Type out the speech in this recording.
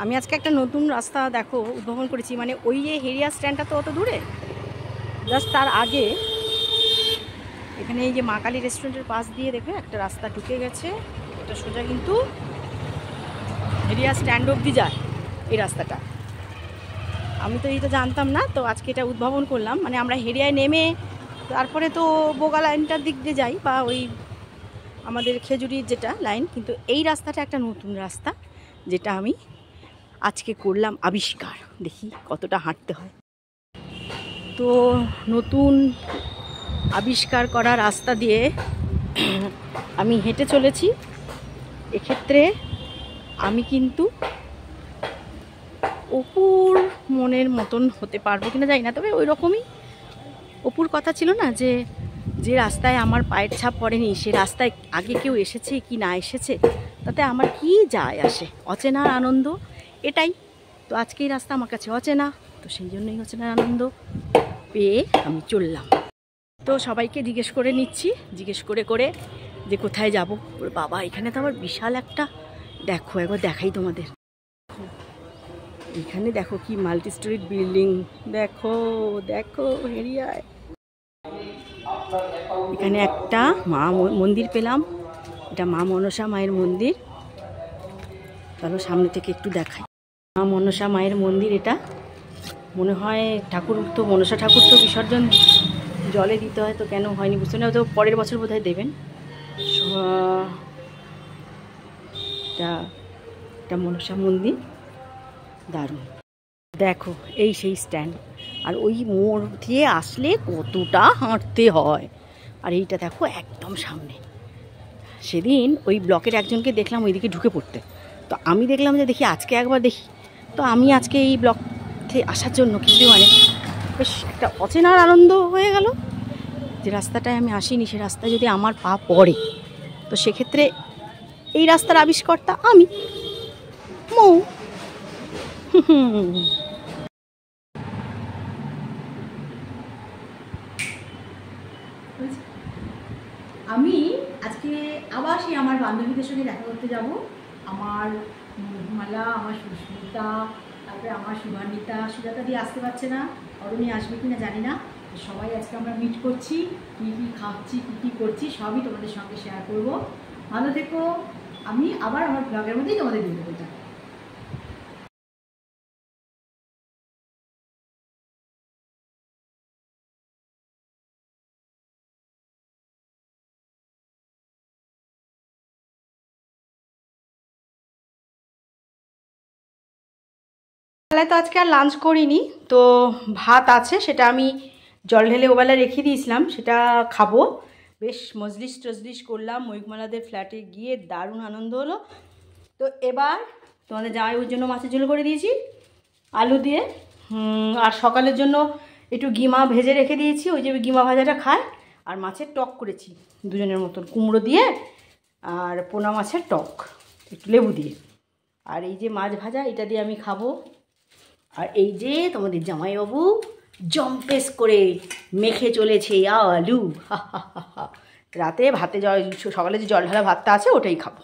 আমি আজকে একটা নতুন রাস্তা দেখো উদ্ভাবন করেছি, মানে ওই যে হেরিয়া স্ট্যান্ডটা তো অত দূরে, জাস্ট তার আগে এখানে এই যে মা কালী রেস্টুরেন্টের পাশ দিয়ে দেখবে একটা রাস্তা ঢুকে গেছে, এটা সোজা কিন্তু হেরিয়া স্ট্যান্ড অবধি যায় এই রাস্তাটা। আমি তো এইটা জানতাম না, তো আজকে এটা উদ্ভাবন করলাম। মানে আমরা হেরিয়ায় নেমে তারপরে তো বোগা লাইনটার দিক দিয়ে যাই, বা ওই আমাদের খেজুরির যেটা লাইন, কিন্তু এই রাস্তাটা একটা নতুন রাস্তা যেটা আমি আজকে করলাম আবিষ্কার। দেখি কতটা হাঁটতে হয়। তো নতুন আবিষ্কার করা রাস্তা দিয়ে আমি হেঁটে চলেছি। এক্ষেত্রে আমি কিন্তু অপুর মনের মতন হতে পারবো কিনা জানি না, তবে ওই রকমই অপুর কথা ছিল না যে যে রাস্তায় আমার পায়ের ছাপ পড়েনি সে রাস্তায় আগে কেউ এসেছে কি না এসেছে তাতে আমার কি যায় আসে, অচেনার আনন্দ এটাই। তো আজকে এই রাস্তা আমার কাছে অচেনা, তো সেই জন্যই অচেনার আনন্দ পেয়ে আমি চললাম। তো সবাইকে জিজ্ঞেস করে নিচ্ছি, জিজ্ঞেস করে করে যে কোথায় যাব। ওর বাবা, এখানে তো আবার বিশাল একটা, দেখো একবার দেখাই তোমাদের, এখানে দেখো কি মাল্টি স্টোরিড বিল্ডিং, দেখো দেখো হেরিয়ায়। এখানে একটা মা মন্দির পেলাম, এটা মা মনসা মায়ের মন্দির। চলো সামনে থেকে একটু দেখাই। মা মনসা মায়ের মন্দির এটা, মনে হয় ঠাকুর তো মনসা ঠাকুর তো বিসর্জন জলে দিতে হয়, তো কেন হয়নি বুঝতে না, তো পরের বছর বোধহয় দেবেন। এটা মনসা মন্দির, দারুণ। দেখো এই সেই স্ট্যান্ড, আর ওই মোড় দিয়ে আসলে কতটা হাঁটতে হয়। আর এইটা দেখো একদম সামনে। সেদিন ওই ব্লকের একজনকে দেখলাম ওইদিকে ঢুকে পড়তে, তো আমি দেখলাম যে দেখি আজকে একবার দেখি। তো আমি আজকে এই ব্লকে আসার জন্য কিন্তু মানে বেশ একটা অচেনার আনন্দ হয়ে গেল, যে রাস্তাটায় আমি আসিনি সে রাস্তায় যদি আমার পা পড়ে, তো সেক্ষেত্রে এই রাস্তার আবিষ্কর্তা আমি মৌ। আমি আজকে আবার সেই আমার বান্ধবীদের সঙ্গে দেখা করতে যাব। আমার মধুমালা, আমার সুস্মিতা, তারপরে আমার শুভান্বিতা, সুজাতা দিয়ে আসতে পারছে না, অরুণী আসবে কিনা জানি না। সবাই আজকে আমরা মিট করছি, কী কী খাচ্ছি কী কী করছি সবই তোমাদের সঙ্গে শেয়ার করব। ভালো থেকো, আমি আবার আমার ব্লগের মধ্যেই তোমাদের দিয়ে দেবো। বেলায় তো আজকে আর লাঞ্চ করিনি, তো ভাত আছে, সেটা আমি জল ঢেলে ওবেলা রেখে দিয়েছিলাম, সেটা খাবো। বেশ মজলিস টজলিস করলাম, ময়ূকমালাদের ফ্ল্যাটে গিয়ে দারুণ আনন্দ হলো। তো এবার তোমাদের জামাইবাবুর জন্য মাছের ঝোল করে দিয়েছি আলু দিয়ে, আর সকালের জন্য একটু গিমা ভেজে রেখে দিয়েছি, ওই যে গিমা ভাজাটা খায়। আর মাছের টক করেছি দুজনের মতন, কুমড়ো দিয়ে আর পোনা মাছের টক একটু লেবু দিয়ে। আর এই যে মাছ ভাজা, এটা দিয়ে আমি খাবো। আর এই যে তোমাদের জামাইবাবু জম্পেস করে মেখে চলেছে আলু, রাতে ভাতে সকালে যে জল ঢালা ভাতটা আছে ওটাই খাবো।